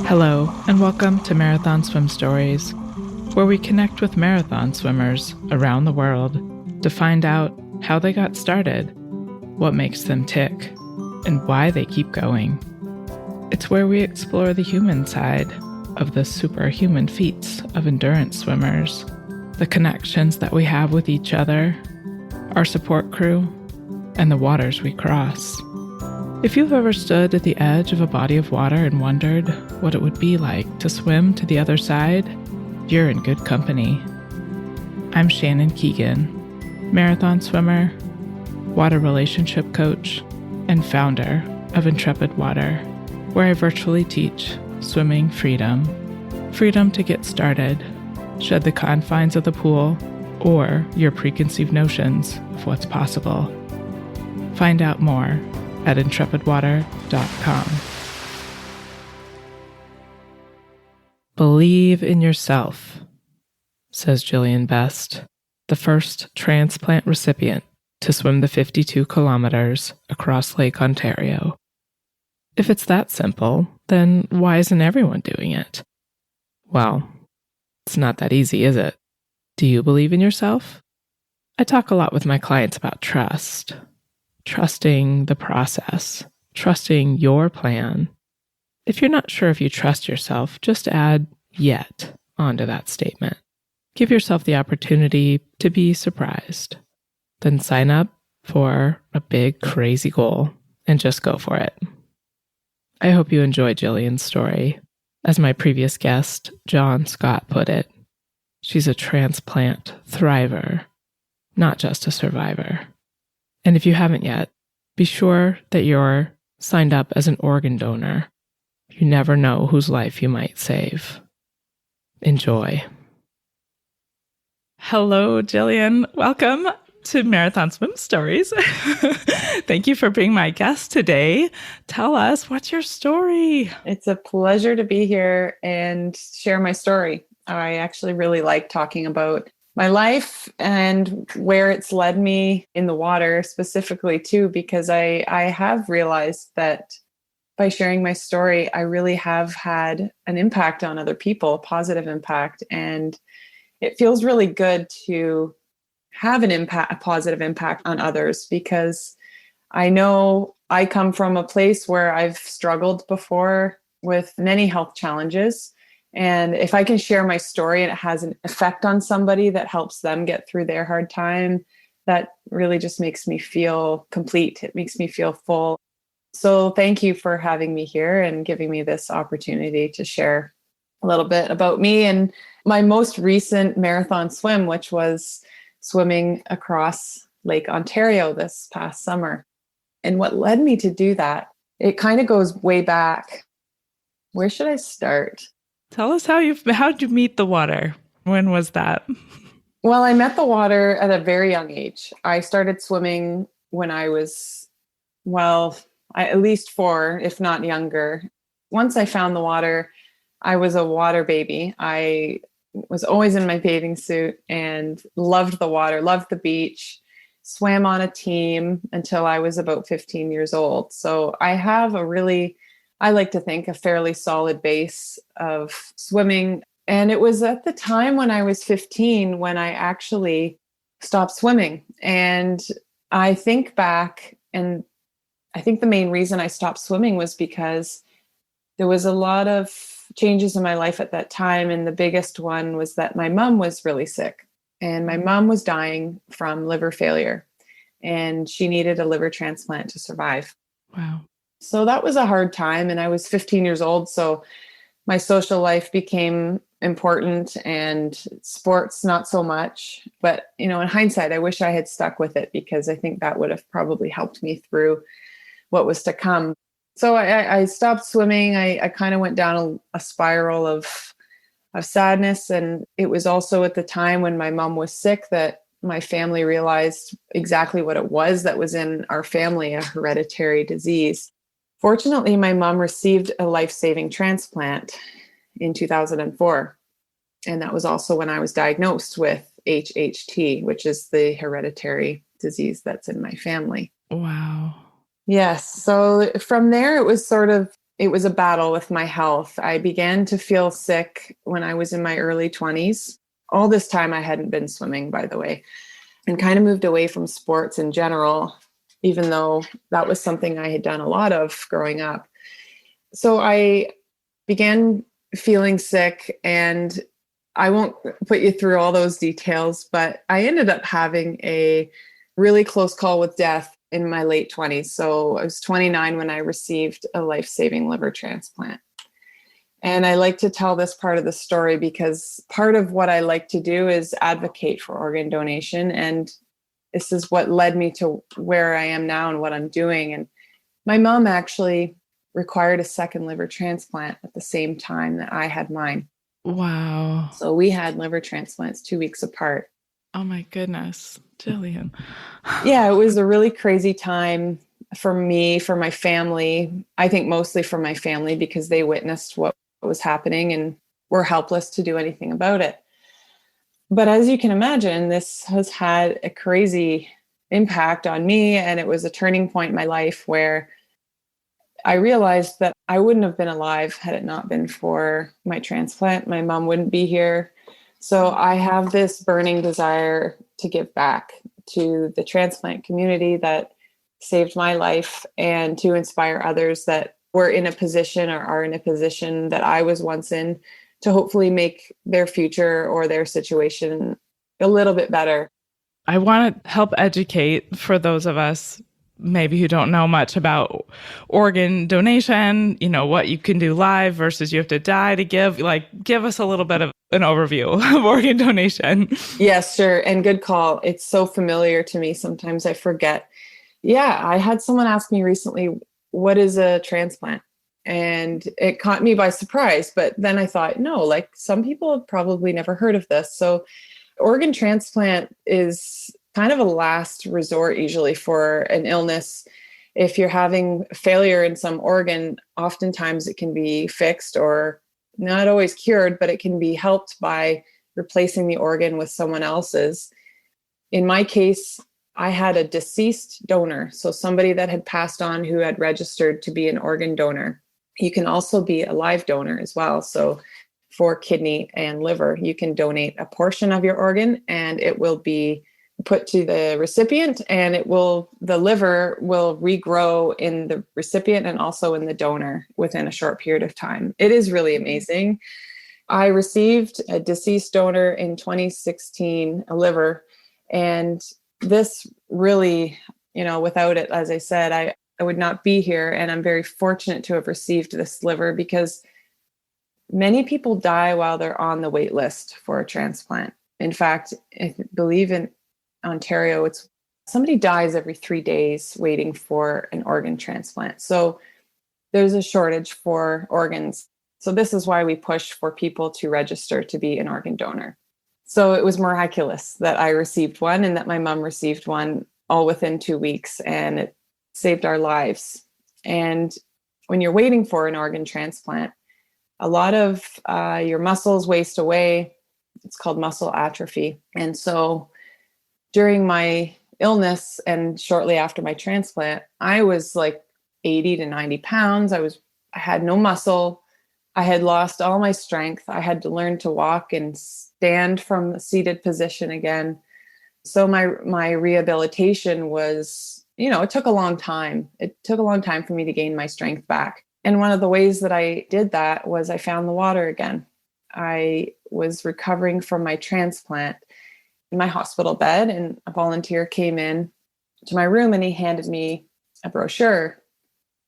Hello, and welcome to Marathon Swim Stories, where we connect with marathon swimmers around the world to find out how they got started, what makes them tick, and why they keep going. It's where we explore the human side of the superhuman feats of endurance swimmers, the connections that we have with each other, our support crew, and the waters we cross. If you've ever stood at the edge of a body of water and wondered what it would be like to swim to the other side, you're in good company. I'm Shannon Keegan, marathon swimmer, water relationship coach, and founder of Intrepid Water, where I virtually teach swimming freedom. Freedom to get started, shed the confines of the pool, or your preconceived notions of what's possible. Find out more at intrepidwater.com. Believe in yourself, says Jillian Best, the first transplant recipient to swim the 52 kilometers across Lake Ontario. If it's that simple, then why isn't everyone doing it? Well, it's not that easy, is it? Do you believe in yourself? I talk a lot with my clients about trust. Trusting the process, trusting your plan. If you're not sure if you trust yourself, just add yet onto that statement. Give yourself the opportunity to be surprised. Then sign up for a big, crazy goal and just go for it. I hope you enjoy Jillian's story. As my previous guest, John Scott, put it, she's a transplant thriver, not just a survivor. And if you haven't yet, be sure that you're signed up as an organ donor. You never know whose life you might save. Enjoy. Hello, Jillian. Welcome to Marathon Swim Stories. Thank you for being my guest today. Tell us, what's your story? It's a pleasure to be here and share my story. I actually really like talking about my life and where it's led me in the water specifically too, because I have realized that by sharing my story, I really have had an impact on other people, a positive impact. And it feels really good to have a positive impact on others, because I know I come from a place where I've struggled before with many health challenges. And if I can share my story and it has an effect on somebody that helps them get through their hard time, that really just makes me feel complete. It makes me feel full. So thank you for having me here and giving me this opportunity to share a little bit about me and my most recent marathon swim, which was swimming across Lake Ontario this past summer. And what led me to do that, it kind of goes way back. Where should I start? Tell us how'd you meet the water? When was that? Well, I met the water at a very young age. I started swimming when I was, at least 4, if not younger. Once I found the water, I was a water baby. I was always in my bathing suit and loved the water, loved the beach, swam on a team until I was about 15 years old. So I have I like to think, a fairly solid base of swimming. And it was at the time when I was 15 when I actually stopped swimming. And I think back, and I think the main reason I stopped swimming was because there was a lot of changes in my life at that time. And the biggest one was that my mom was really sick. And my mom was dying from liver failure. And she needed a liver transplant to survive. Wow. So that was a hard time. And I was 15 years old. So my social life became important and sports, not so much. But, in hindsight, I wish I had stuck with it, because I think that would have probably helped me through what was to come. So I stopped swimming. I kind of went down a spiral of sadness. And it was also at the time when my mom was sick that my family realized exactly what it was that was in our family, a hereditary disease. Fortunately, my mom received a life-saving transplant in 2004. And that was also when I was diagnosed with HHT, which is the hereditary disease that's in my family. Wow. Yes. So from there, it was a battle with my health. I began to feel sick when I was in my early 20s. All this time, I hadn't been swimming, by the way, and kind of moved away from sports in general, even though that was something I had done a lot of growing up. So I began feeling sick, and I won't put you through all those details, but I ended up having a really close call with death in my late 20s. So I was 29 when I received a life-saving liver transplant. And I like to tell this part of the story because part of what I like to do is advocate for organ donation. And this is what led me to where I am now and what I'm doing. And my mom actually required a second liver transplant at the same time that I had mine. Wow. So we had liver transplants 2 weeks apart. Oh my goodness, Jillian. Yeah, it was a really crazy time for me, for my family. I think mostly for my family because they witnessed what was happening and were helpless to do anything about it. But as you can imagine, this has had a crazy impact on me. And it was a turning point in my life where I realized that I wouldn't have been alive had it not been for my transplant. My mom wouldn't be here. So I have this burning desire to give back to the transplant community that saved my life and to inspire others that were in a position or are in a position that I was once in to hopefully make their future or their situation a little bit better. I want to help educate for those of us maybe who don't know much about organ donation, what you can do live versus you have to die to give. Like, give us a little bit of an overview of organ donation. Yes, sure. And good call. It's so familiar to me. Sometimes I forget. Yeah, I had someone ask me recently, what is a transplant? And it caught me by surprise. But then I thought, no, like some people have probably never heard of this. So organ transplant is kind of a last resort usually for an illness. If you're having failure in some organ, oftentimes it can be fixed or not always cured, but it can be helped by replacing the organ with someone else's. In my case, I had a deceased donor, so somebody that had passed on who had registered to be an organ donor. You can also be a live donor as well. So for kidney and liver, you can donate a portion of your organ and it will be put to the recipient, and the liver will regrow in the recipient and also in the donor within a short period of time. It is really amazing. I received a deceased donor in 2016, a liver, and this really, without it, as I said, I would not be here. And I'm very fortunate to have received this liver because many people die while they're on the wait list for a transplant. In fact, I believe in Ontario, it's somebody dies every 3 days waiting for an organ transplant. So there's a shortage for organs. So this is why we push for people to register to be an organ donor. So it was miraculous that I received one and that my mom received one all within 2 weeks, and it saved our lives. And when you're waiting for an organ transplant, a lot of your muscles waste away. It's called muscle atrophy. And so during my illness and shortly after my transplant, I was like 80 to 90 pounds. I had no muscle. I had lost all my strength. I had to learn to walk and stand from a seated position again. So my rehabilitation was, it took a long time. It took a long time for me to gain my strength back. And one of the ways that I did that was I found the water again. I was recovering from my transplant in my hospital bed, and a volunteer came in to my room and he handed me a brochure,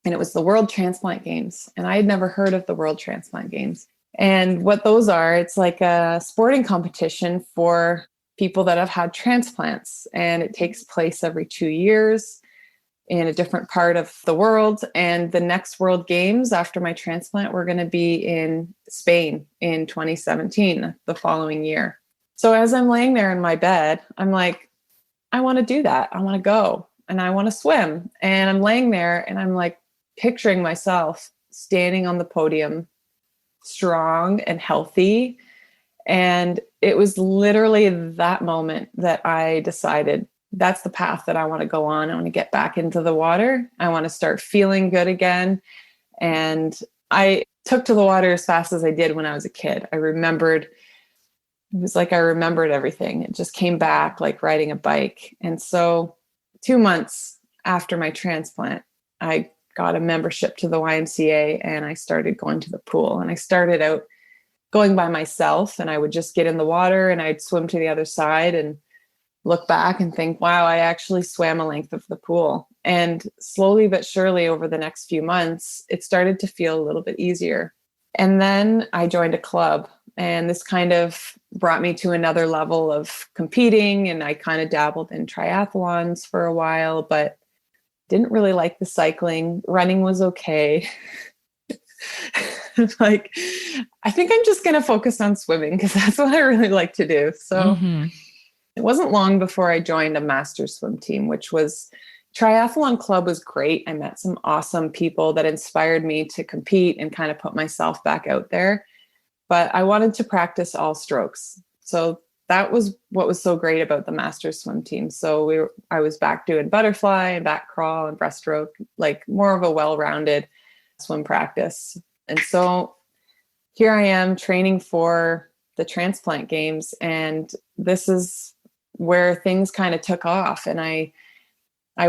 and it was the World Transplant Games. And I had never heard of the World Transplant Games. And what those are, it's like a sporting competition for people that have had transplants. And it takes place every 2 years in a different part of the world. And the next World Games after my transplant were going to be in Spain in 2017, the following year. So as I'm laying there in my bed, I'm like, I want to do that. I want to go and I want to swim. And I'm laying there and I'm like picturing myself standing on the podium, strong and healthy. And it was literally that moment that I decided that's the path that I want to go on. I want to get back into the water. I want to start feeling good again. And I took to the water as fast as I did when I was a kid. It was like I remembered everything. It just came back like riding a bike. And so 2 months after my transplant, I got a membership to the YMCA and I started going to the pool. And I started out going by myself, and I would just get in the water and I'd swim to the other side and look back and think, wow, I actually swam a length of the pool. And slowly but surely over the next few months, it started to feel a little bit easier. And then I joined a club, and this kind of brought me to another level of competing. And I kind of dabbled in triathlons for a while, but didn't really like the cycling. Running was okay. Like, I think I'm just going to focus on swimming because that's what I really like to do. So it wasn't long before I joined a master swim team, which was triathlon club was great. I met some awesome people that inspired me to compete and kind of put myself back out there. But I wanted to practice all strokes. So that was what was so great about the master swim team. So I was back doing butterfly and back crawl and breaststroke, like more of a well-rounded swim practice. And so here I am training for the transplant games. And this is where things kind of took off. And I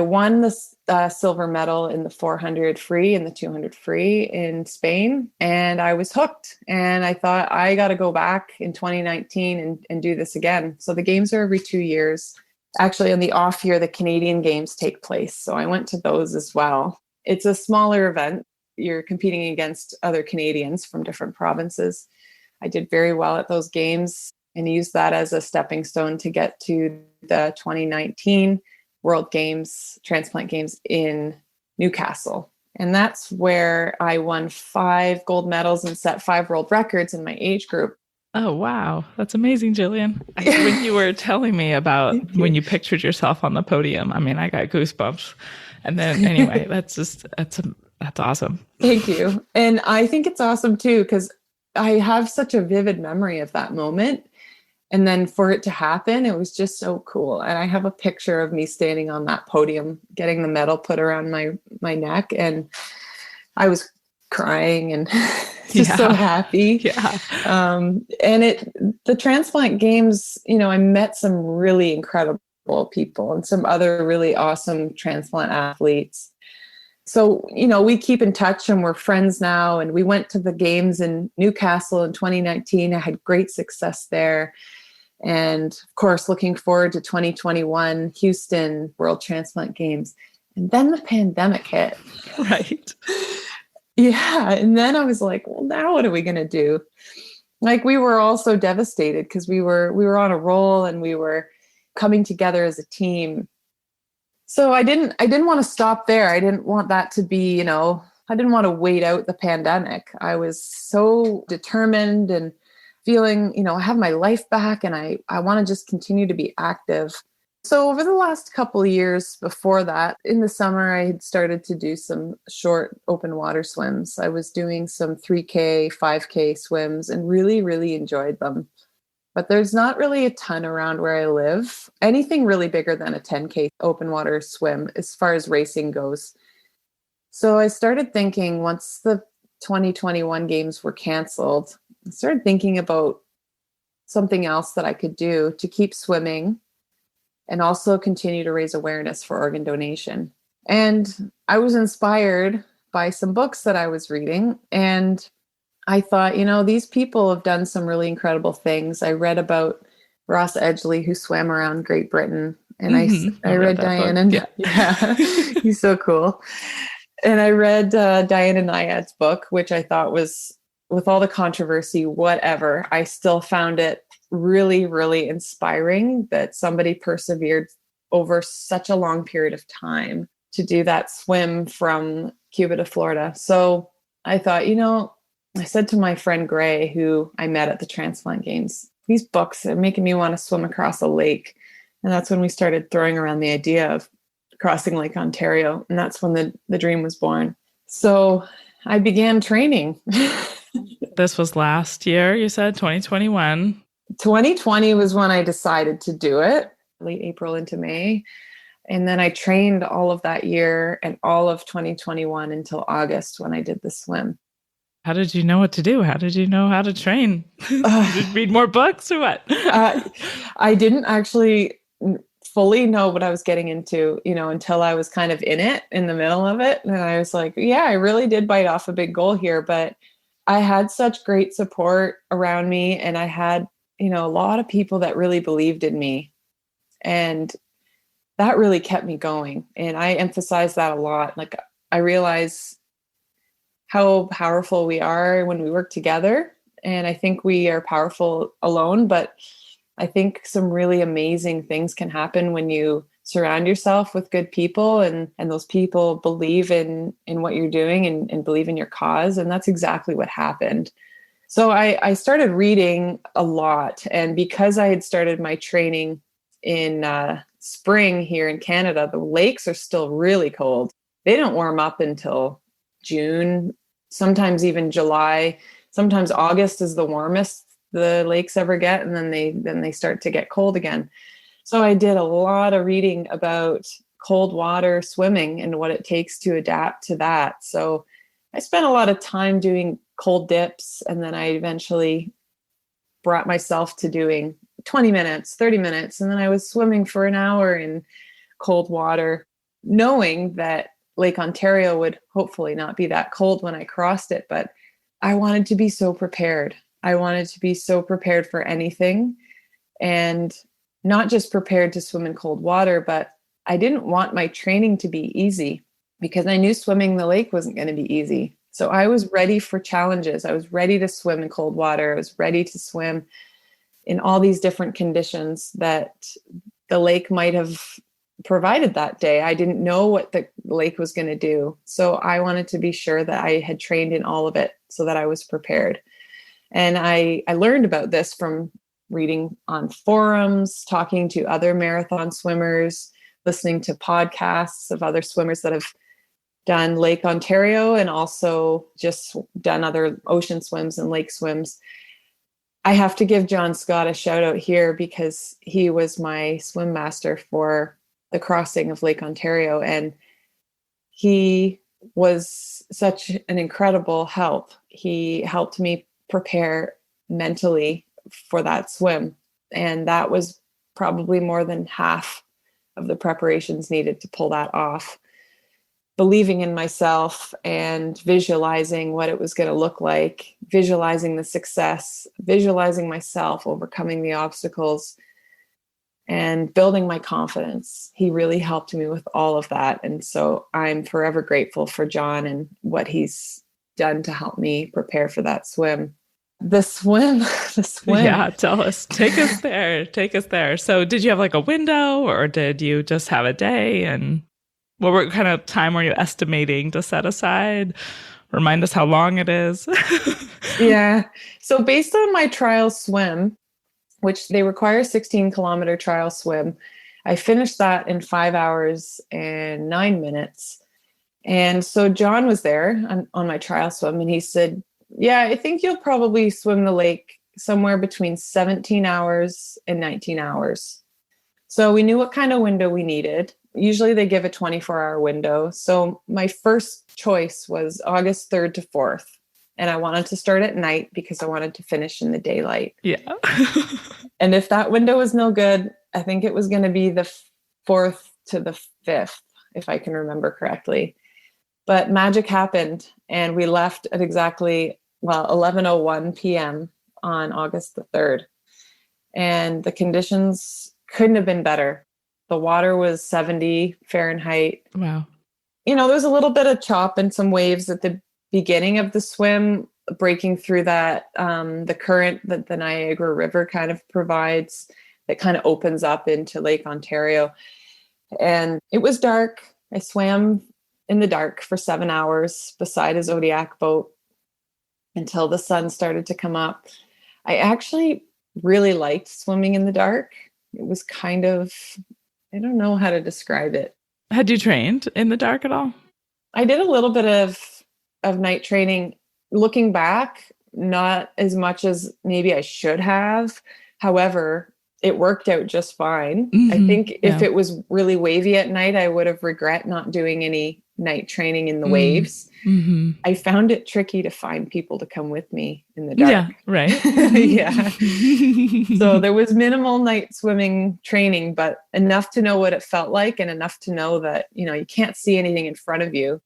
won the silver medal in the 400 free and the 200 free in Spain. And I was hooked. And I thought, I got to go back in 2019 and do this again. So the games are every 2 years. Actually, in the off year, the Canadian games take place. So I went to those as well. It's a smaller event. You're competing against other Canadians from different provinces. I did very well at those games and used that as a stepping stone to get to the 2019 World Games, Transplant Games in Newcastle. And that's where I won 5 gold medals and set 5 world records in my age group. Oh, wow. That's amazing, Jillian. When you were telling me about when you pictured yourself on the podium, I mean, I got goosebumps. And then anyway, that's awesome. Thank you. And I think it's awesome too, because I have such a vivid memory of that moment. And then for it to happen, it was just so cool. And I have a picture of me standing on that podium, getting the medal put around my neck. And I was crying and just so happy. Yeah. And the transplant games, I met some really incredible people and some other really awesome transplant athletes. So, we keep in touch and we're friends now. And we went to the games in Newcastle in 2019. I had great success there. And of course, looking forward to 2021 Houston World Transplant Games. And then the pandemic hit. Right. Yeah. And then I was like, well, now what are we going to do? Like, we were all so devastated because we were on a roll and we were coming together as a team. So I didn't want to stop there. I didn't want that to be, I didn't want to wait out the pandemic. I was so determined and feeling, I have my life back and I want to just continue to be active. So over the last couple of years before that, in the summer, I had started to do some short open water swims. I was doing some 3K, 5K swims and really, really enjoyed them. But there's not really a ton around where I live. Anything really bigger than a 10K open water swim as far as racing goes. So I started thinking, once the 2021 games were canceled, I started thinking about something else that I could do to keep swimming and also continue to raise awareness for organ donation. And I was inspired by some books that I was reading, and I thought, these people have done some really incredible things. I read about Ross Edgley, who swam around Great Britain. And I read Diane and he's so cool. And I read Diane and Nyad's book, which I thought was, with all the controversy, whatever, I still found it really, really inspiring that somebody persevered over such a long period of time to do that swim from Cuba to Florida. So I thought, I said to my friend Gray, who I met at the transplant games, these books are making me want to swim across a lake. And that's when we started throwing around the idea of crossing Lake Ontario. And that's when the dream was born. So I began training. This was last year, you said, 2021. 2020 was when I decided to do it. late April into May. And then I trained all of that year and all of 2021 until August when I did the swim. How did you know what to do? How did you know how to train? Did you read more books or what? I didn't actually fully know what I was getting into, until I was kind of in the middle of it. And I was like, yeah, I really did bite off a big goal here. But I had such great support around me. And I had, a lot of people that really believed in me. And that really kept me going. And I emphasize that a lot. Like, I realize how powerful we are when we work together. And I think we are powerful alone, but I think some really amazing things can happen when you surround yourself with good people and those people believe in what you're doing and believe in your cause. And that's exactly what happened. So I started reading a lot. And because I had started my training in spring here in Canada, the lakes are still really cold. They don't warm up until June, sometimes even July. Sometimes August is the warmest the lakes ever get, and then they start to get cold again. So I did a lot of reading about cold water swimming and what it takes to adapt to that. So I spent a lot of time doing cold dips, and then I eventually brought myself to doing 20 minutes, 30 minutes, and then I was swimming for an hour in cold water, knowing that Lake Ontario would hopefully not be that cold when I crossed it, but I wanted to be so prepared. I wanted to be so prepared for anything, and not just prepared to swim in cold water, but I didn't want my training to be easy because I knew swimming the lake wasn't going to be easy. So I was ready for challenges. I was ready to swim in cold water. I was ready to swim in all these different conditions that the lake might have provided that day. I didn't know what the lake was going to do. So I wanted to be sure that I had trained in all of it so that I was prepared. And I learned about this from reading on forums, talking to other marathon swimmers, listening to podcasts of other swimmers that have done Lake Ontario and also just done other ocean swims and lake swims. I have to give John Scott a shout out here because he was my swim master for the crossing of Lake Ontario. And he was such an incredible help. He helped me prepare mentally for that swim. And that was probably more than half of the preparations needed to pull that off. Believing in myself and visualizing what it was going to look like, visualizing the success, visualizing myself overcoming the obstacles, and building my confidence. He really helped me with all of that. And so I'm forever grateful for John and what he's done to help me prepare for that swim. The swim. Yeah, tell us. Take us there. So did you have like a window or did you just have a day? And what kind of time were you estimating to set aside? Remind us how long it is. Yeah. So based on my trial swim, which they require 16-kilometer trial swim, I finished that in 5 hours and 9 minutes. And so John was there on my trial swim, and he said, yeah, I think you'll probably swim the lake somewhere between 17 hours and 19 hours. So we knew what kind of window we needed. Usually they give a 24-hour window. So my first choice was August 3rd to 4th. And I wanted to start at night because I wanted to finish in the daylight. Yeah. And if that window was no good, I think it was going to be the 4th to the 5th, if I can remember correctly. But magic happened, and we left at exactly, 11:01 p.m. on August the 3rd. And the conditions couldn't have been better. The water was 70 Fahrenheit. Wow. There was a little bit of chop and some waves at the beginning of the swim, breaking through that, the current that the Niagara River kind of provides, that kind of opens up into Lake Ontario. And it was dark. I swam in the dark for 7 hours beside a Zodiac boat until the sun started to come up. I actually really liked swimming in the dark. It was kind of, I don't know how to describe it. Had you trained in the dark at all? I did a little bit of night training. Looking back, not as much as maybe I should have. However, it worked out just fine. I think if it was really wavy at night, I would have regret not doing any night training in the waves. I found it tricky to find people to come with me in the dark. Yeah, right. Yeah. So there was minimal night swimming training, but enough to know what it felt like and enough to know that, you can't see anything in front of you.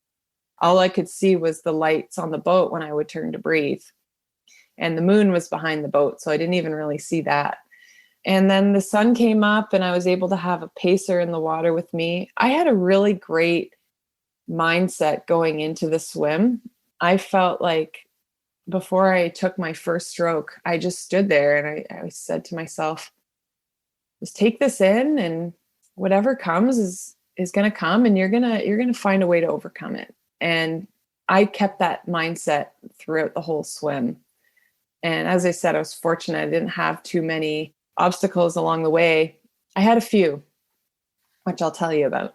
All I could see was the lights on the boat when I would turn to breathe. And the moon was behind the boat, so I didn't even really see that. And then the sun came up and I was able to have a pacer in the water with me. I had a really great mindset going into the swim. I felt like before I took my first stroke, I just stood there and I said to myself, just take this in, and whatever comes is going to come, and you're going to find a way to overcome it. And I kept that mindset throughout the whole swim. And as I said, I was fortunate. I didn't have too many obstacles along the way. I had a few, which I'll tell you about.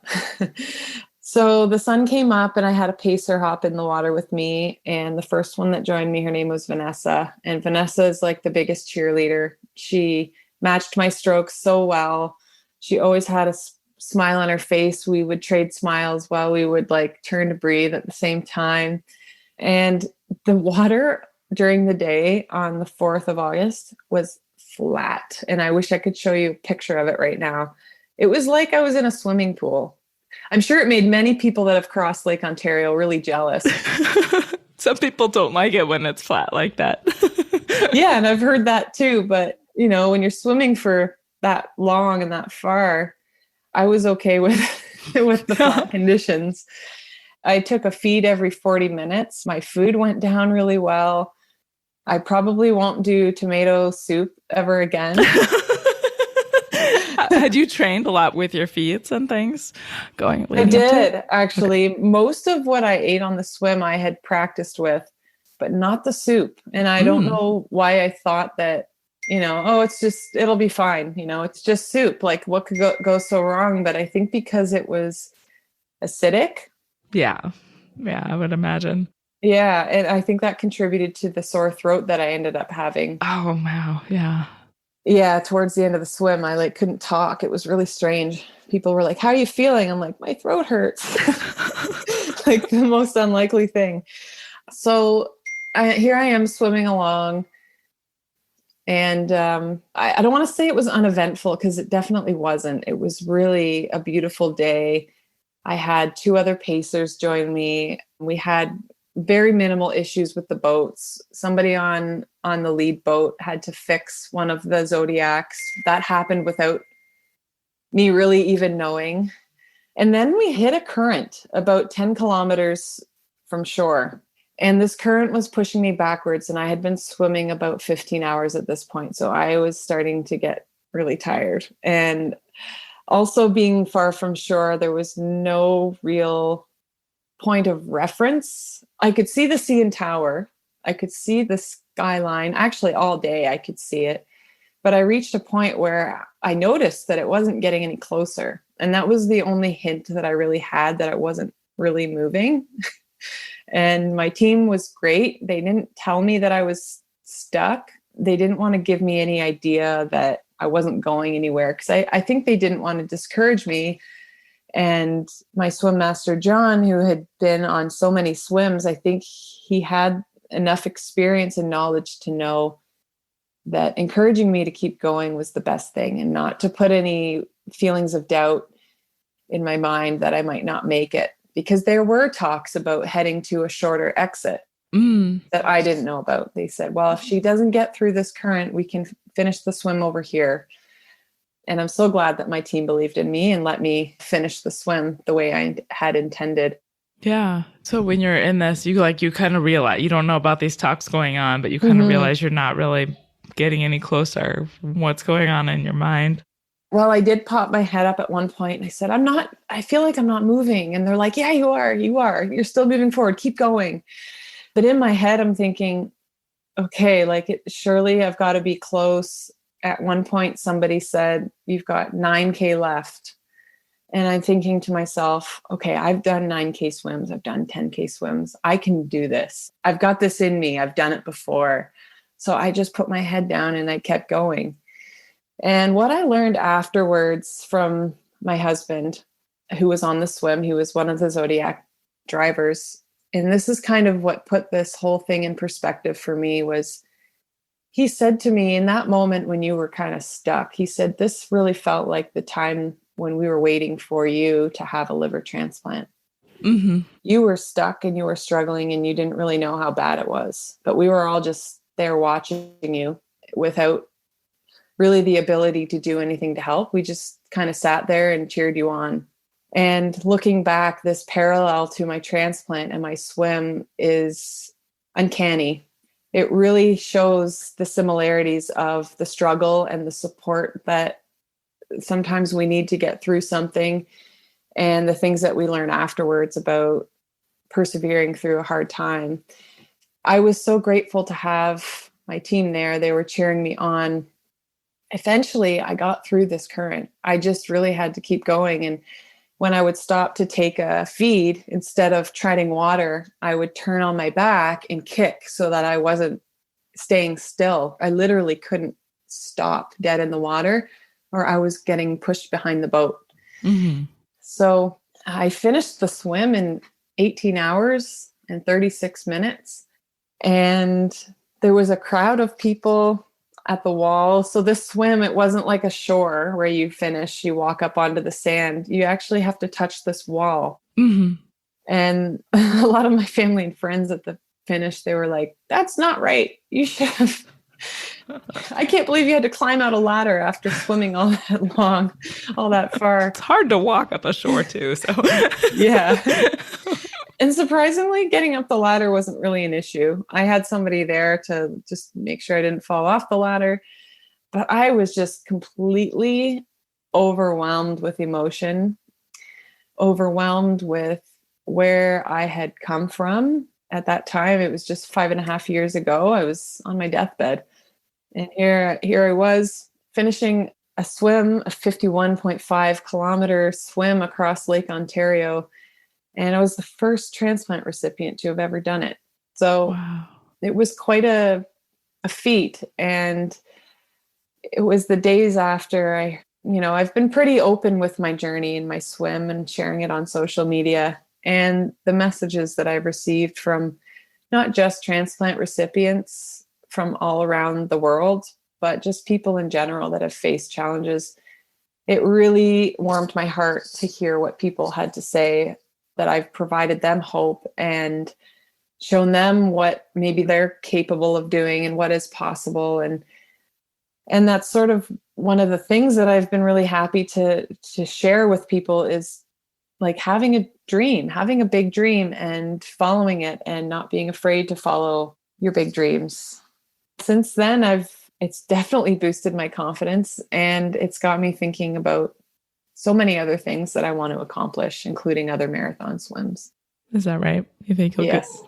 So the sun came up and I had a pacer hop in the water with me. And the first one that joined me, her name was Vanessa. And Vanessa is like the biggest cheerleader. She matched my strokes so well. She always had a smile on her face. We would trade smiles while we would like turn to breathe at the same time. And the water during the day on the 4th of August was flat. And I wish I could show you a picture of it right now. It was like I was in a swimming pool. I'm sure it made many people that have crossed Lake Ontario really jealous. Some people don't like it when it's flat like that. Yeah, and I've heard that too. But, when you're swimming for that long and that far, I was okay with the flat conditions. I took a feed every 40 minutes. My food went down really well. I probably won't do tomato soup ever again. Had you trained a lot with your feeds and things going? I did, actually. Okay. Most of what I ate on the swim, I had practiced with, but not the soup. And I don't know why I thought that, it'll be fine. It's just soup. Like, what could go so wrong? But I think because it was acidic. Yeah. Yeah, I would imagine. Yeah. And I think that contributed to the sore throat that I ended up having. Oh, wow. Yeah. Yeah. Towards the end of the swim, I couldn't talk. It was really strange. People were like, how are you feeling? I'm like, my throat hurts. Like the most unlikely thing. So here I am swimming along. And I don't want to say it was uneventful, because it definitely wasn't. It was really a beautiful day. I had 2 other pacers join me. We had very minimal issues with the boats. Somebody on the lead boat had to fix one of the Zodiacs. That happened without me really even knowing. And then we hit a current about 10 kilometers from shore. And this current was pushing me backwards. And I had been swimming about 15 hours at this point. So I was starting to get really tired. And also being far from shore, there was no real point of reference. I could see the CN Tower. I could see the skyline. Actually, all day I could see it. But I reached a point where I noticed that it wasn't getting any closer. And that was the only hint that I really had that it wasn't really moving. And my team was great. They didn't tell me that I was stuck. They didn't want to give me any idea that I wasn't going anywhere, because I think they didn't want to discourage me. And my swim master, John, who had been on so many swims, I think he had enough experience and knowledge to know that encouraging me to keep going was the best thing, and not to put any feelings of doubt in my mind that I might not make it, because there were talks about heading to a shorter exit that I didn't know about. They said, well, if she doesn't get through this current, we can finish the swim over here. And I'm so glad that my team believed in me and let me finish the swim the way I had intended. Yeah. So when you're in this, you kind of realize, you don't know about these talks going on, but you kind of realize you're not really getting any closer. What's going on in your mind? Well, I did pop my head up at one point and I said, I feel like I'm not moving. And they're like, yeah, you are. You're still moving forward. Keep going. But in my head, I'm thinking, okay, surely I've got to be close. At one point, somebody said, you've got 9K left. And I'm thinking to myself, okay, I've done 9K swims. I've done 10K swims. I can do this. I've got this in me. I've done it before. So I just put my head down and I kept going. And what I learned afterwards from my husband, who was on the swim, he was one of the Zodiac drivers. And this is kind of what put this whole thing in perspective for me was he said to me in that moment when you were kind of stuck, he said, this really felt like the time when we were waiting for you to have a liver transplant. Mm-hmm. You were stuck and you were struggling and you didn't really know how bad it was, but we were all just there watching you without really the ability to do anything to help. We just kind of sat there and cheered you on. And looking back, this parallel to my transplant and my swim is uncanny. It really shows the similarities of the struggle and the support that sometimes we need to get through something, and the things that we learn afterwards about persevering through a hard time. I was so grateful to have my team there. They were cheering me on. Eventually, I got through this current. I just really had to keep going. And when I would stop to take a feed, instead of treading water, I would turn on my back and kick so that I wasn't staying still. I literally couldn't stop dead in the water, or I was getting pushed behind the boat. Mm-hmm. So I finished the swim in 18 hours and 36 minutes. And there was a crowd of people at the wall. So this swim, it wasn't like a shore where you finish, you walk up onto the sand. You actually have to touch this wall. Mm-hmm. And a lot of my family and friends at the finish, they were like, that's not right. You should have. I can't believe you had to climb out a ladder after swimming all that long, all that far. It's hard to walk up a shore too. So yeah. And surprisingly, getting up the ladder wasn't really an issue. I had somebody there to just make sure I didn't fall off the ladder. But I was just completely overwhelmed with emotion, overwhelmed with where I had come from. At that time, it was just 5.5 years ago. I was on my deathbed. And here I was finishing a swim, a 51.5 kilometer swim across Lake Ontario. And I was the first transplant recipient to have ever done it. So wow. It was quite a feat. And it was the days after I've been pretty open with my journey and my swim and sharing it on social media, and the messages that I've received from not just transplant recipients from all around the world, but just people in general that have faced challenges. It really warmed my heart to hear what people had to say, that I've provided them hope and shown them what maybe they're capable of doing and what is possible. And that's sort of one of the things that I've been really happy to share with people is like having a dream, having a big dream and following it and not being afraid to follow your big dreams. Since then, it's definitely boosted my confidence, and it's got me thinking about so many other things that I want to accomplish, including other marathon swims. Is that right? You think you'll yes.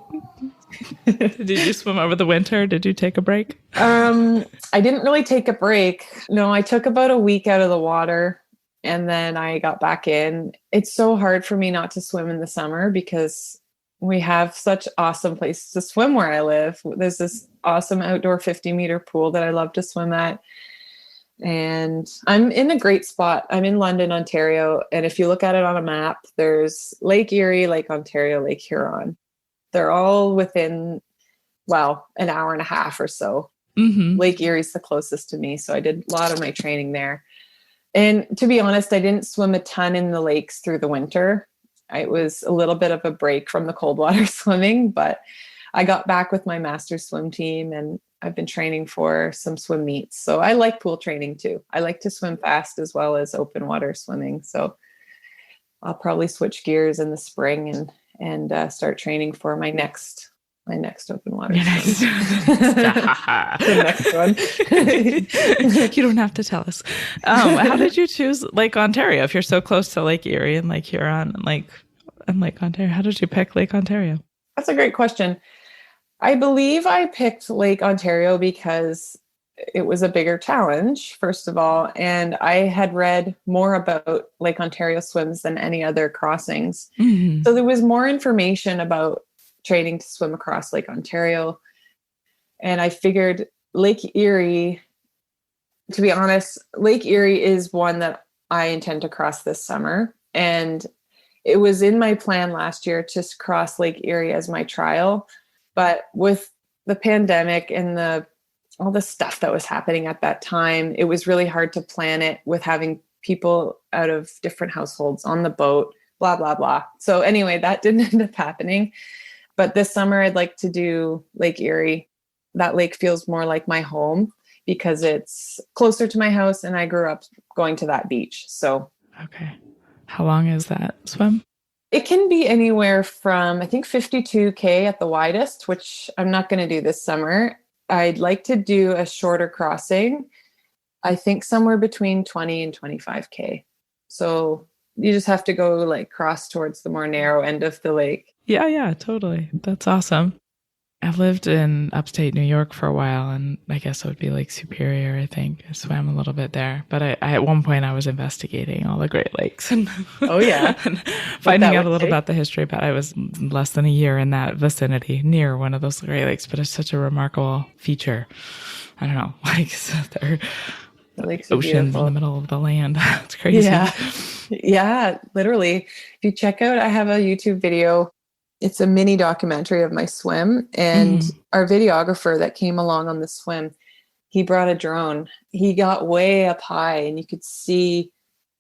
Did you swim over the winter? Did you take a break? I didn't really take a break. No, I took about a week out of the water and then I got back in. It's so hard for me not to swim in the summer because we have such awesome places to swim where I live. There's this awesome outdoor 50-meter pool that I love to swim at. And I'm in a great spot. I'm in London, Ontario. And if you look at it on a map, there's Lake Erie, Lake Ontario, Lake Huron. They're all within, an hour and a half or so. Mm-hmm. Lake Erie's the closest to me. So I did a lot of my training there. And to be honest, I didn't swim a ton in the lakes through the winter. It was a little bit of a break from the cold water swimming, but I got back with my master's swim team and I've been training for some swim meets. So I like pool training too. I like to swim fast as well as open water swimming. So I'll probably switch gears in the spring and start training for my next open water. The next one. You don't have to tell us. How did you choose Lake Ontario if you're so close to Lake Erie and Lake Huron and Lake Ontario? How did you pick Lake Ontario? That's a great question. I believe I picked Lake Ontario because it was a bigger challenge, first of all, and I had read more about Lake Ontario swims than any other crossings. Mm-hmm. So there was more information about training to swim across Lake Ontario. And I figured Lake Erie, to be honest, Lake Erie is one that I intend to cross this summer. And it was in my plan last year to cross Lake Erie as my trial. But with the pandemic and all the stuff that was happening at that time, it was really hard to plan it with having people out of different households on the boat, blah, blah, blah. So anyway, that didn't end up happening. But this summer, I'd like to do Lake Erie. That lake feels more like my home because it's closer to my house and I grew up going to that beach. So, okay. How long is that swim? It can be anywhere from, I think, 52K at the widest, which I'm not going to do this summer. I'd like to do a shorter crossing. I think somewhere between 20 and 25K. So you just have to go like cross towards the more narrow end of the lake. Yeah, totally. That's awesome. I've lived in upstate New York for a while, and I guess it would be like Superior, I think. I swam a little bit there. But I at one point, I was investigating all the Great Lakes. And oh, yeah. and finding out a little about the history. But I was less than a year in that vicinity near one of those Great Lakes. But it's such a remarkable feature. I don't know. Like, the lakes oceans in the middle of the land. It's crazy. Yeah, literally. If you check out, I have a YouTube video. It's a mini documentary of my swim, and our videographer that came along on the swim, he brought a drone. He got way up high and you could see,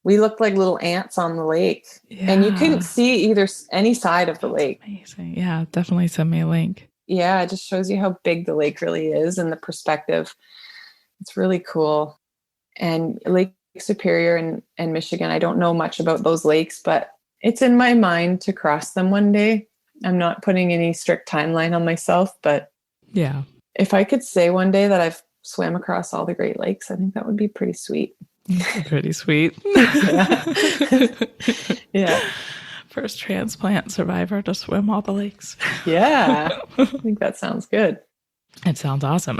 we looked like little ants on the lake, and you couldn't see any side of the lake. Amazing. Yeah, definitely send me a link. Yeah, it just shows you how big the lake really is and the perspective. It's really cool. And Lake Superior and Michigan, I don't know much about those lakes, but it's in my mind to cross them one day. I'm not putting any strict timeline on myself, but yeah, if I could say one day that I've swam across all the Great Lakes, I think that would be pretty sweet. Pretty sweet. Yeah. First transplant survivor to swim all the lakes. Yeah. I think that sounds good. It sounds awesome.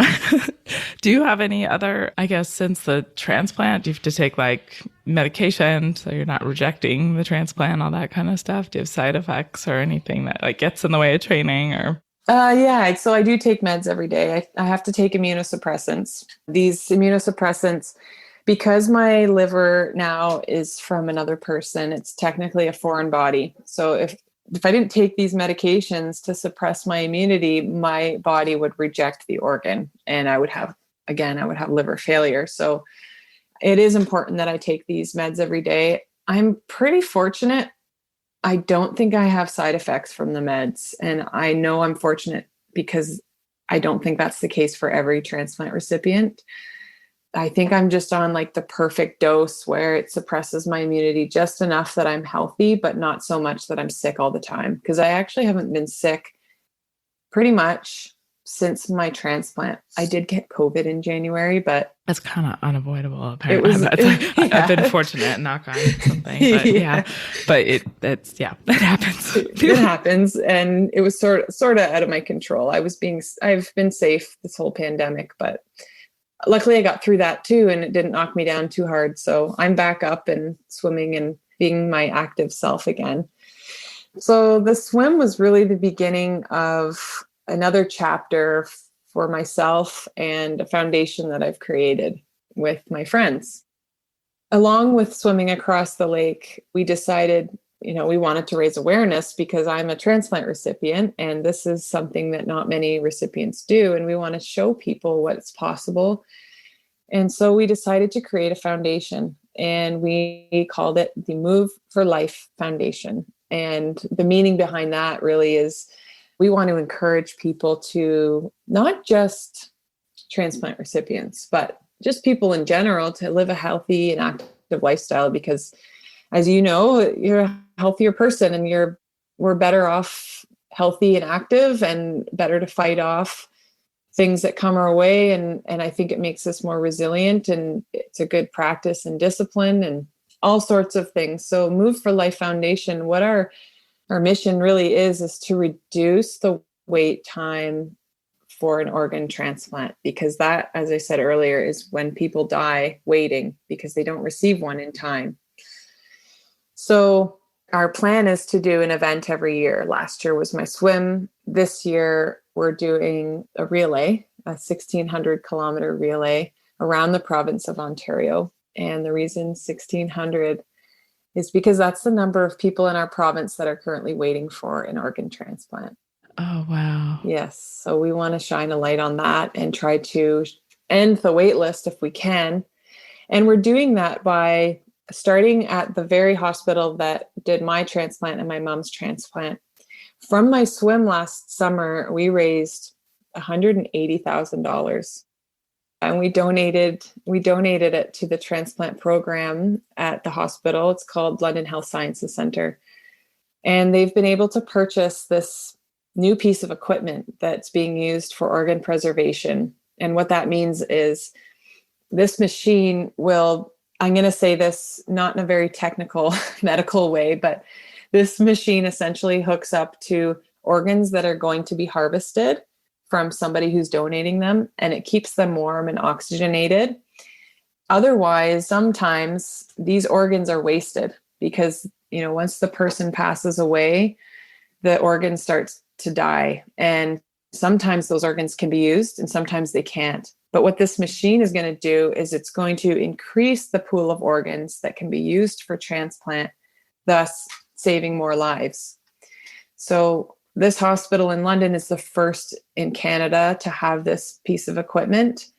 Do you have any other, I guess, since the transplant, do you have to take like medication so you're not rejecting the transplant, all that kind of stuff? Do you have side effects or anything that like gets in the way of training or? Yeah. So I do take meds every day. I have to take immunosuppressants. These immunosuppressants, because my liver now is from another person, it's technically a foreign body. So if I didn't take these medications to suppress my immunity, my body would reject the organ and I would have liver failure. So it is important that I take these meds every day. I'm pretty fortunate. I don't think I have side effects from the meds. And I know I'm fortunate because I don't think that's the case for every transplant recipient. I think I'm just on like the perfect dose where it suppresses my immunity just enough that I'm healthy, but not so much that I'm sick all the time. Because I actually haven't been sick pretty much since my transplant. I did get COVID in January, but that's kind of unavoidable. Apparently, I've been fortunate, knock on something. But that happens. It happens, and it was sort of out of my control. I've been safe this whole pandemic, but luckily I got through that too, and it didn't knock me down too hard. So I'm back up and swimming and being my active self again. So the swim was really the beginning of another chapter for myself and a foundation that I've created with my friends. Along with swimming across the lake, we decided, we wanted to raise awareness because I'm a transplant recipient and this is something that not many recipients do. And we want to show people what's possible. And so we decided to create a foundation and we called it the Move for Life Foundation. And the meaning behind that really is we want to encourage people to not just transplant recipients, but just people in general to live a healthy and active lifestyle because as you know, you're a healthier person and we're better off healthy and active and better to fight off things that come our way. And I think it makes us more resilient and it's a good practice and discipline and all sorts of things. So Move for Life Foundation, what our mission really is to reduce the wait time for an organ transplant, because that, as I said earlier, is when people die waiting because they don't receive one in time. So our plan is to do an event every year. Last year was my swim. This year we're doing a relay, a 1,600 kilometer relay around the province of Ontario. And the reason 1,600 is because that's the number of people in our province that are currently waiting for an organ transplant. Oh, wow. Yes. So we want to shine a light on that and try to end the wait list if we can. And we're doing that by starting at the very hospital that did my transplant and my mom's transplant. From my swim last summer, we raised $180,000. And we donated it to the transplant program at the hospital. It's called London Health Sciences Centre. And they've been able to purchase this new piece of equipment that's being used for organ preservation. And what that means is this machine will, I'm going to say this not in a very technical medical way, but this machine essentially hooks up to organs that are going to be harvested from somebody who's donating them, and it keeps them warm and oxygenated. Otherwise, sometimes these organs are wasted because, once the person passes away, the organ starts to die. And sometimes those organs can be used and sometimes they can't. But what this machine is going to do is it's going to increase the pool of organs that can be used for transplant, thus saving more lives. So this hospital in London is the first in Canada to have this piece of equipment.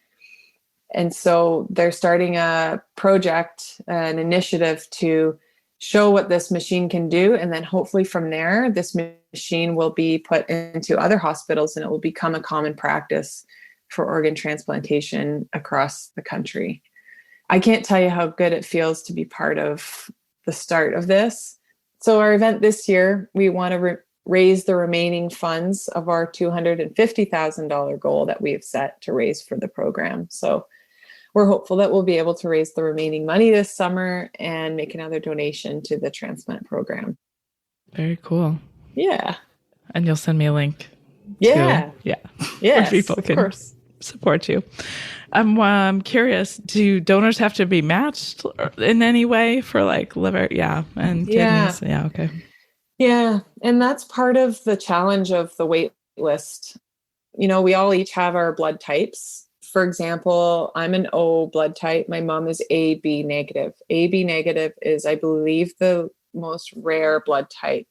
And so they're starting a project, an initiative to show what this machine can do. And then hopefully from there, this machine will be put into other hospitals and it will become a common practice for organ transplantation across the country. I can't tell you how good it feels to be part of the start of this. So our event this year, we want to raise the remaining funds of our $250,000 goal that we have set to raise for the program. So we're hopeful that we'll be able to raise the remaining money this summer and make another donation to the transplant program. Very cool. Yeah. And you'll send me a link. Yeah. Yes, where people of can course. Support you. I'm curious, do donors have to be matched in any way for like liver? Yeah. And kidneys? Yeah. Okay. Yeah. And that's part of the challenge of the wait list. We all each have our blood types. For example, I'm an O blood type. My mom is AB negative. AB negative is, I believe, the most rare blood type.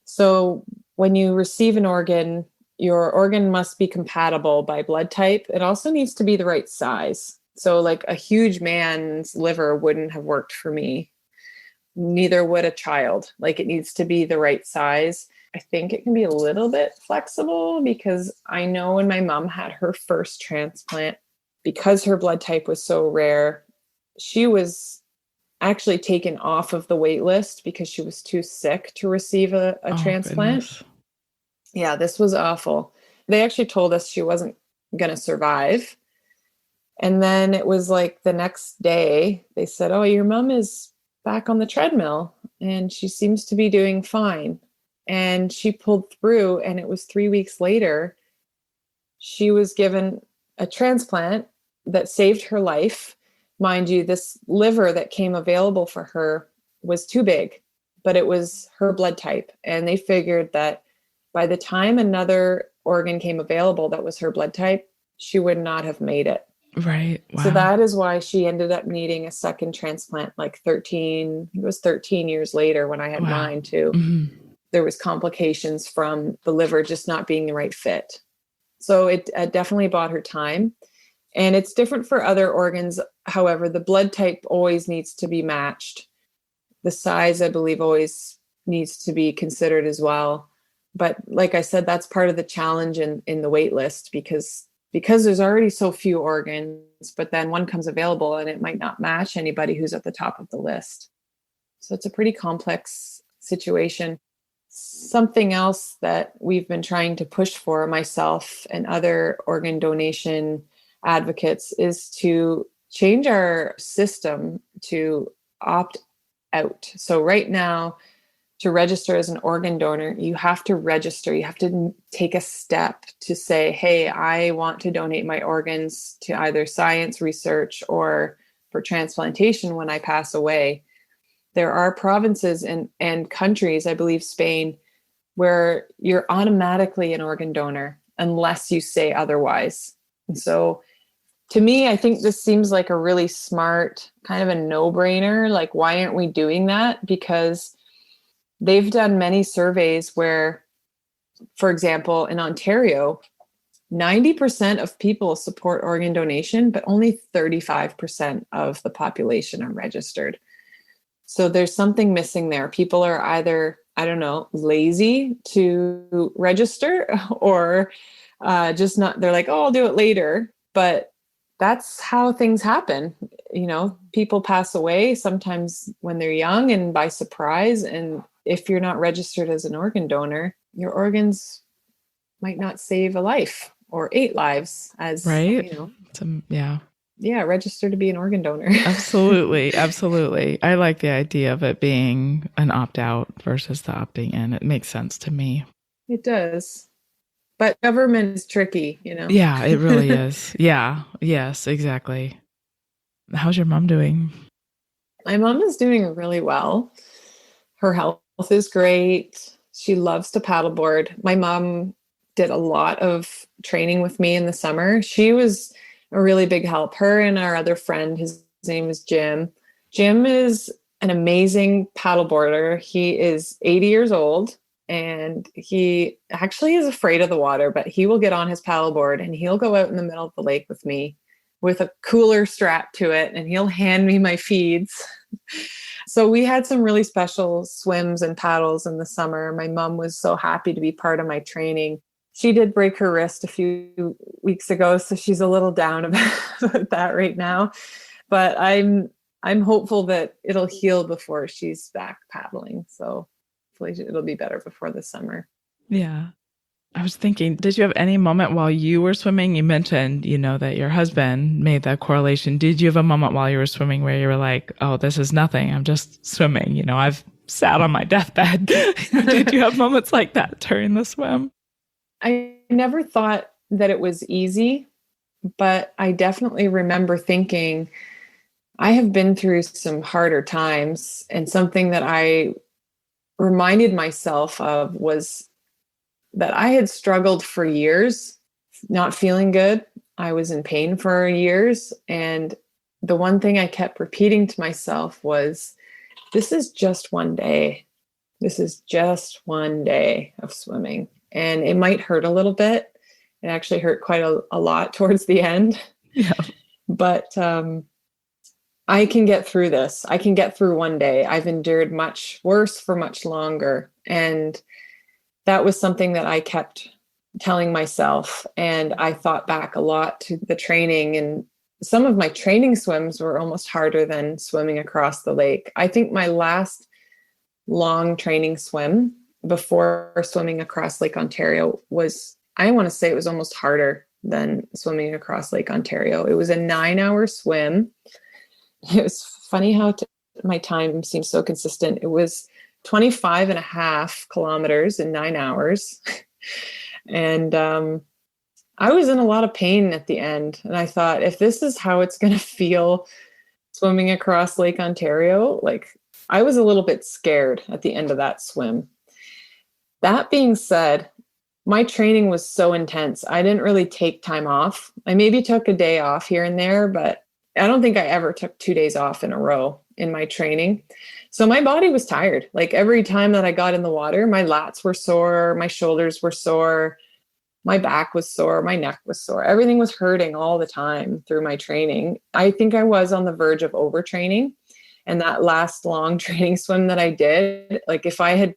So when you receive an organ, your organ must be compatible by blood type. It also needs to be the right size. So like a huge man's liver wouldn't have worked for me. Neither would a child. Like it needs to be the right size. I think it can be a little bit flexible because I know when my mom had her first transplant, because her blood type was so rare, she was actually taken off of the wait list because she was too sick to receive a transplant. Goodness. Yeah, this was awful. They actually told us she wasn't going to survive. And then it was like the next day, they said, "Oh, your mom is back on the treadmill and she seems to be doing fine." And she pulled through, and it was 3 weeks later, she was given a transplant that saved her life. Mind you, this liver that came available for her was too big, but it was her blood type. And they figured that by the time another organ came available that was her blood type, she would not have made it. Right. Wow. So that is why she ended up needing a second transplant, like 13 years later when I had mine too. Mm-hmm. There was complications from the liver just not being the right fit. So it definitely bought her time. And it's different for other organs. However, the blood type always needs to be matched. The size, I believe, always needs to be considered as well. But like I said, that's part of the challenge in the wait list because there's already so few organs, but then one comes available and it might not match anybody who's at the top of the list. So it's a pretty complex situation. Something else that we've been trying to push for, myself and other organ donation advocates, is to change our system to opt out. So right now, to register as an organ donor, you have to register. You have to take a step to say, hey, I want to donate my organs to either science research or for transplantation when I pass away. There are provinces and countries, I believe Spain, where you're automatically an organ donor unless you say otherwise. And so to me, I think this seems like a really smart, kind of a no-brainer. Like, why aren't we doing that? Because they've done many surveys where, for example, in Ontario, 90% of people support organ donation, but only 35% of the population are registered. So there's something missing there. People are either, I don't know, lazy to register or just not, they're like, oh, I'll do it later. But that's how things happen. You know, people pass away sometimes when they're young and by surprise. And if you're not registered as an organ donor, your organs might not save a life or 8 lives, as right. you know. Yeah, register to be an organ donor. absolutely. Absolutely. I like the idea of it being an opt-out versus the opting in. It makes sense to me. It does. But government is tricky, you know? Yeah, it really is. Yeah. Yes, exactly. How's your mom doing? My mom is doing really well. Her health is great. She loves to paddleboard. My mom did a lot of training with me in the summer. She was a really big help. Her and our other friend, his name is Jim. Jim is an amazing paddleboarder. He is 80 years old and he actually is afraid of the water, but he will get on his paddleboard and he'll go out in the middle of the lake with me with a cooler strapped to it and he'll hand me my feeds. So we had some really special swims and paddles in the summer. My mom was so happy to be part of my training. She did break her wrist a few weeks ago, so she's a little down about that right now. But I'm hopeful that it'll heal before she's back paddling. So hopefully it'll be better before the summer. Yeah. I was thinking, did you have any moment while you were swimming? You mentioned, that your husband made that correlation. Did you have a moment while you were swimming where you were like, oh, this is nothing. I'm just swimming. I've sat on my deathbed. Did you have moments like that during the swim? I never thought that it was easy, but I definitely remember thinking, I have been through some harder times, and something that I reminded myself of was that I had struggled for years, not feeling good. I was in pain for years. And the one thing I kept repeating to myself was, this is just one day. This is just one day of swimming. And it might hurt a little bit. It actually hurt quite a lot towards the end. Yeah. But I can get through this. I can get through one day. I've endured much worse for much longer. And that was something that I kept telling myself. And I thought back a lot to the training, and some of my training swims were almost harder than swimming across the lake. I think my last long training swim before swimming across Lake Ontario was, I want to say it was almost harder than swimming across Lake Ontario. It was a 9-hour swim. It was funny how my time seems so consistent. It was 25 and a half kilometers in 9 hours. And I was in a lot of pain at the end. And I thought, if this is how it's going to feel swimming across Lake Ontario, like, I was a little bit scared at the end of that swim. That being said, my training was so intense. I didn't really take time off. I maybe took a day off here and there, but I don't think I ever took 2 days off in a row in my training. So my body was tired. Like, every time that I got in the water, my lats were sore, my shoulders were sore, my back was sore, my neck was sore. Everything was hurting all the time through my training. I think I was on the verge of overtraining. And that last long training swim that I did, like, if I had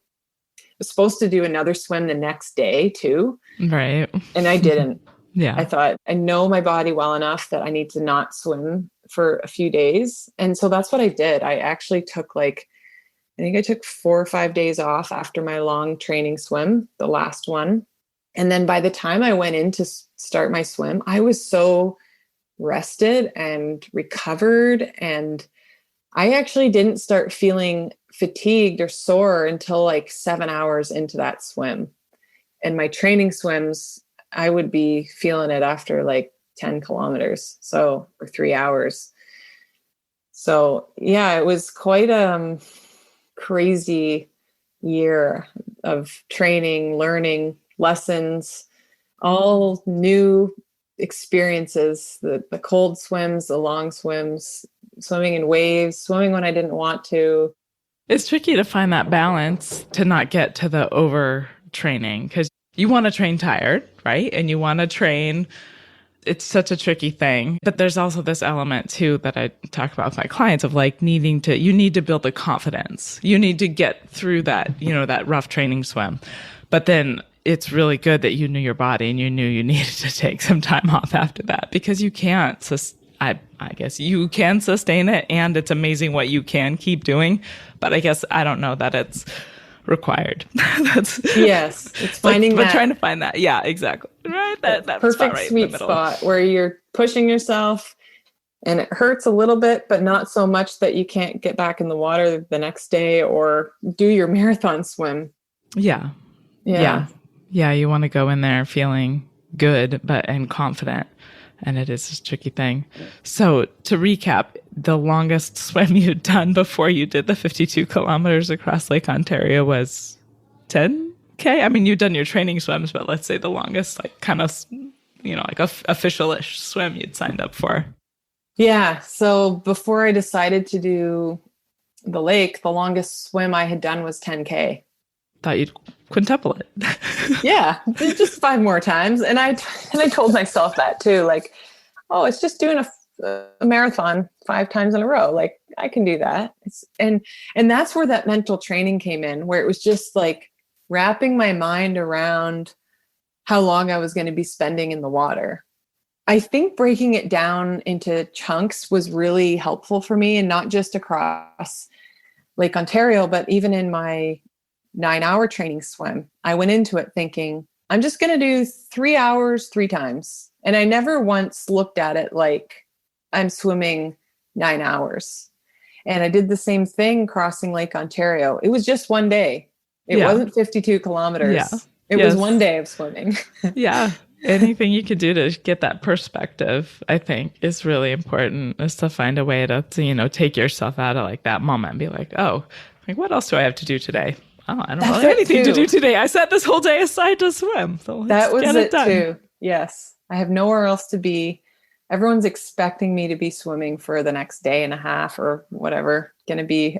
was supposed to do another swim the next day too. Right. And I didn't. Yeah. I thought, I know my body well enough that I need to not swim for a few days. And so that's what I did. I actually took I think I took 4 or 5 days off after my long training swim, the last one. And then by the time I went in to start my swim, I was so rested and recovered. And I actually didn't start feeling fatigued or sore until 7 hours into that swim. And my training swims, I would be feeling it after 10 kilometers. Or 3 hours. So yeah, it was quite a crazy year of training, learning, lessons, all new. experiences, the cold swims, the long swims, swimming in waves, swimming when I didn't want to. It's tricky to find that balance to not get to the overtraining because you want to train tired, right? And you want to train. It's such a tricky thing. But there's also this element too that I talk about with my clients of like you need to build the confidence. You need to get through that, that rough training swim. But then it's really good that you knew your body and you knew you needed to take some time off after that because you can't, I guess you can sustain it and it's amazing what you can keep doing. But I guess I don't know that it's required. Yes, it's finding but trying to find that. Yeah, exactly. Right. That perfect spot right sweet in the middle. spot where you're pushing yourself and it hurts a little bit, but not so much that you can't get back in the water the next day or do your marathon swim. Yeah. You want to go in there feeling good, and confident. And it is a tricky thing. So to recap, the longest swim you'd done before you did the 52 kilometers across Lake Ontario was 10K. I mean, you'd done your training swims, but let's say the longest, like kind of, like official-ish swim you'd signed up for. Yeah. So before I decided to do the lake, the longest swim I had done was 10K. Thought you'd quintuple it. Yeah, just 5 more times. And I told myself that too, like, oh, it's just doing a marathon 5 times in a row. Like I can do that. And that's where that mental training came in, where it was just like wrapping my mind around how long I was going to be spending in the water. I think breaking it down into chunks was really helpful for me, and not just across Lake Ontario, but even in my 9-hour training swim. I went into it thinking, I'm just going to do 3 hours 3 times. And I never once looked at it like I'm swimming 9 hours. And I did the same thing crossing Lake Ontario. It was just one day. It wasn't 52 kilometers. Yeah. It was one day of swimming. Yeah. Anything you could do to get that perspective, I think, is really important, is to find a way to take yourself out of like that moment and be like, oh, like what else do I have to do today? Oh, I don't really have anything to do today. I set this whole day aside to swim. So that was it too. Yes. I have nowhere else to be. Everyone's expecting me to be swimming for the next day and a half or whatever, going to be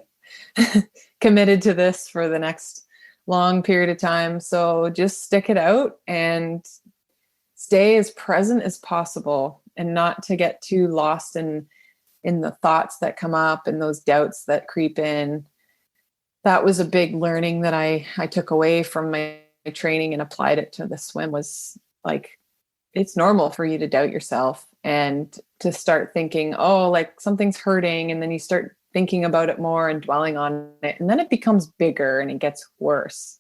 committed to this for the next long period of time. So just stick it out and stay as present as possible and not to get too lost in the thoughts that come up and those doubts that creep in. That was a big learning that I took away from my training and applied it to the swim, was like, it's normal for you to doubt yourself and to start thinking, oh, like something's hurting. And then you start thinking about it more and dwelling on it. And then it becomes bigger and it gets worse.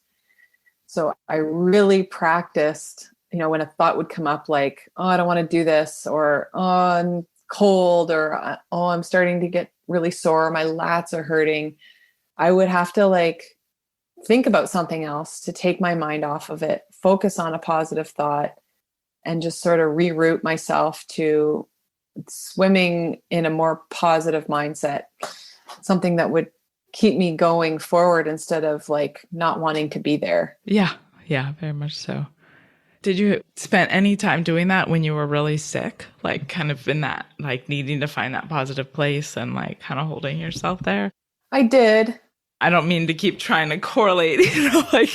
So I really practiced, when a thought would come up like, oh, I don't want to do this, or, oh, I'm cold, or, oh, I'm starting to get really sore. My lats are hurting. I would have to like think about something else to take my mind off of it, focus on a positive thought, and just sort of reroute myself to swimming in a more positive mindset, something that would keep me going forward instead of like not wanting to be there. Yeah, very much so. Did you spend any time doing that when you were really sick? Like kind of in that, like needing to find that positive place and like kind of holding yourself there? I did. I don't mean to keep trying to correlate, like.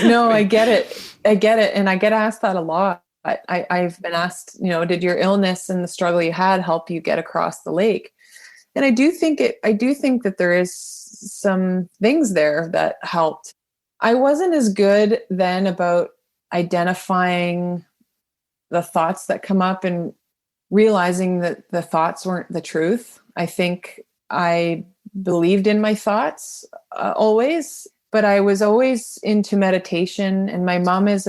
No, I get it. And I get asked that a lot. I've been asked, did your illness and the struggle you had help you get across the lake? And I do think that there is some things there that helped. I wasn't as good then about identifying the thoughts that come up and realizing that the thoughts weren't the truth. I think I believed in my thoughts always, but I was always into meditation. And my mom is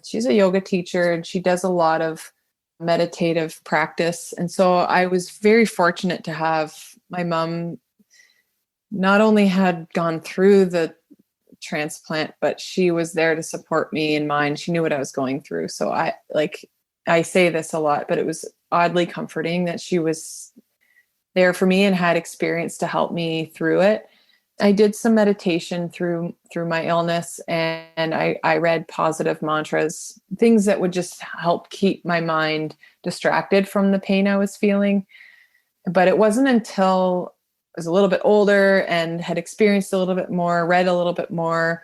she's a yoga teacher, and she does a lot of meditative practice. And so I was very fortunate to have my mom not only had gone through the transplant, but she was there to support me in mine. She knew what I was going through. So I say this a lot, but it was oddly comforting that she was there for me and had experience to help me through it. I did some meditation through my illness, and I read positive mantras, things that would just help keep my mind distracted from the pain I was feeling. But it wasn't until I was a little bit older and had experienced a little bit more, read a little bit more,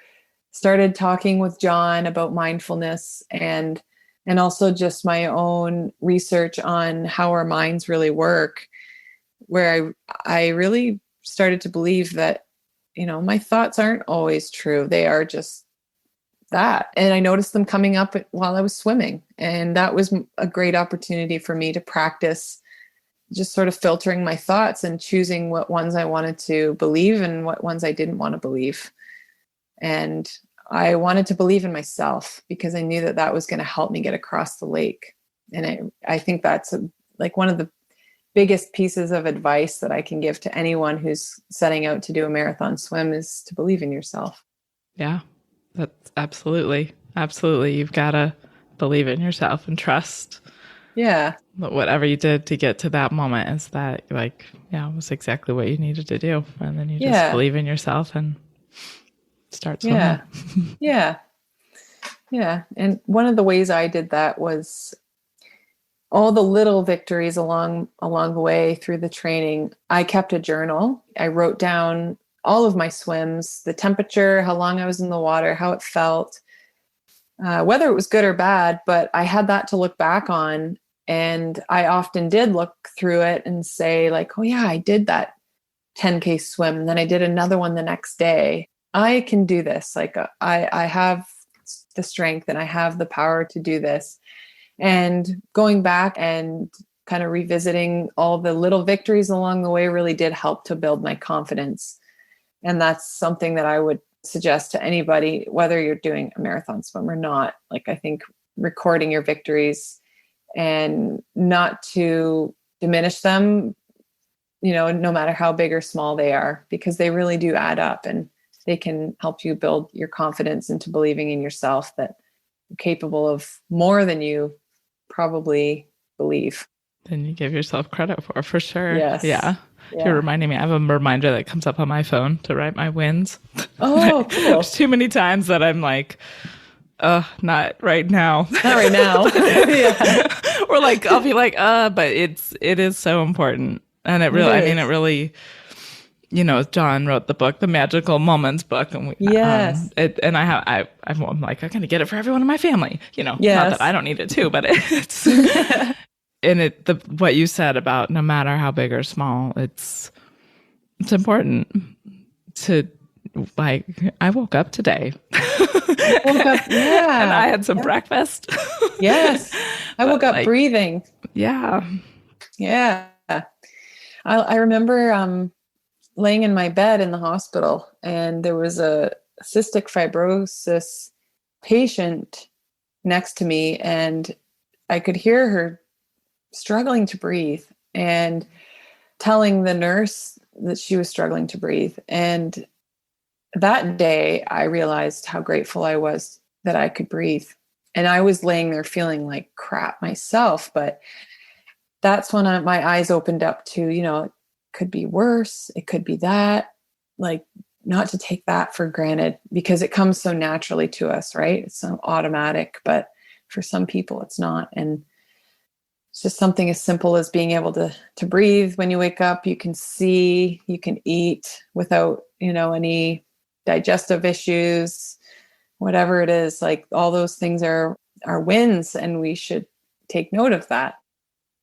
started talking with John about mindfulness and also just my own research on how our minds really work, where I really started to believe that, my thoughts aren't always true. They are just that. And I noticed them coming up while I was swimming. And that was a great opportunity for me to practice just sort of filtering my thoughts and choosing what ones I wanted to believe and what ones I didn't want to believe. And I wanted to believe in myself because I knew that that was going to help me get across the lake. And I think that's like one of the biggest pieces of advice that I can give to anyone who's setting out to do a marathon swim is to believe in yourself. Yeah, that's absolutely. You've got to believe in yourself and trust. Yeah. That whatever you did to get to that moment is that it was exactly what you needed to do. And then you just believe in yourself and start swimming. Yeah. Yeah. And one of the ways I did that was all the little victories along the way through the training. I kept a journal. I wrote down all of my swims, the temperature, how long I was in the water, how it felt, whether it was good or bad, but I had that to look back on. And I often did look through it and say like, oh yeah, I did that 10K swim. And then I did another one the next day. I can do this. Like I have the strength and I have the power to do this. And going back and kind of revisiting all the little victories along the way really did help to build my confidence. And that's something that I would suggest to anybody, whether you're doing a marathon swim or not. Like, I think recording your victories and not to diminish them, no matter how big or small they are, because they really do add up and they can help you build your confidence into believing in yourself that you're capable of more than you probably believe. Then you give yourself credit for sure. Yes. Yeah. You're reminding me. I have a reminder that comes up on my phone to write my wins. Oh, cool. There's too many times that I'm like, not right now. Not right now. Yeah. Or like, I'll be like, but it is so important. And it really, John wrote the book, the Magical Moments book. And yes. I'm like, I'm going to get it for everyone in my family. Not that I don't need it too, but it's, and what you said about no matter how big or small, it's important to, like, I woke up today. Yeah. And I had some breakfast. Yes. I woke up breathing. Yeah. Yeah. I remember laying in my bed in the hospital, and there was a cystic fibrosis patient next to me, and I could hear her struggling to breathe and telling the nurse that she was struggling to breathe. And that day I realized how grateful I was that I could breathe. And I was laying there feeling like crap myself, but that's when my eyes opened up to, it could be worse. It could be that, like, not to take that for granted because it comes so naturally to us, right? It's so automatic, but for some people it's not. And it's just something as simple as being able to breathe when you wake up. You can see, you can eat without, any digestive issues, whatever it is. Like, all those things are wins, and we should take note of that.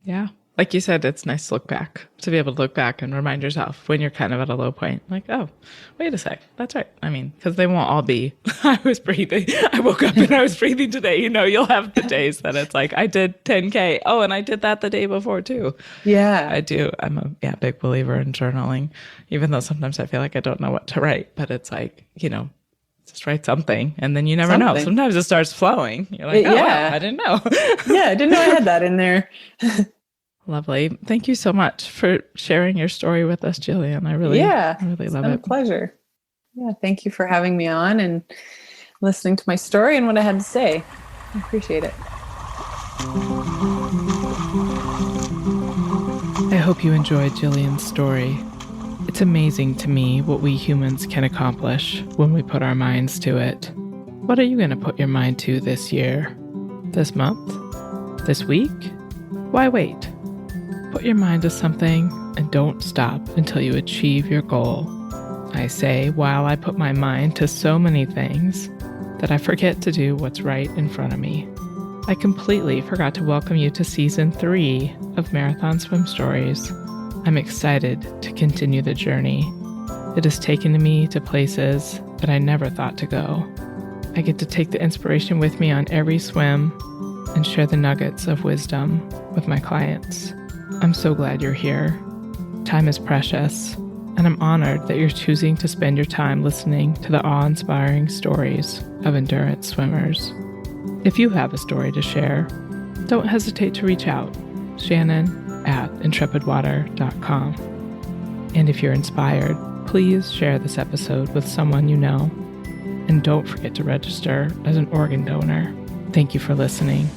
Yeah. Like you said, it's nice to look back, to be able to look back and remind yourself when you're kind of at a low point, like, oh, wait a sec. That's right. I mean, because they won't all be, I was breathing. I woke up and I was breathing today. You'll have the days that it's like, I did 10K. Oh, and I did that the day before too. Yeah. I do. I'm a big believer in journaling, even though sometimes I feel like I don't know what to write, but it's like, just write something, and then you never know. Sometimes it starts flowing. You're like, oh, wow, I didn't know. Yeah, I didn't know I had that in there. Lovely. Thank you so much for sharing your story with us, Jillian. I really love it. It's been a pleasure. Yeah, thank you for having me on and listening to my story and what I had to say. I appreciate it. I hope you enjoyed Jillian's story. It's It's amazing to me what we humans can accomplish when we put our minds to it. What are you going to put your mind to this year? This month? This week? Why wait? Put your mind to something and don't stop until you achieve your goal. I say while I put my mind to so many things that I forget to do what's right in front of me. I completely forgot to welcome you to Season 3 of Marathon Swim Stories. I'm excited to continue the journey. It has taken me to places that I never thought to go. I get to take the inspiration with me on every swim and share the nuggets of wisdom with my clients. I'm so glad you're here. Time is precious, and I'm honored that you're choosing to spend your time listening to the awe-inspiring stories of endurance swimmers. If you have a story to share, don't hesitate to reach out, shannon@intrepidwater.com. And if you're inspired, please share this episode with someone you know. And don't forget to register as an organ donor. Thank you for listening.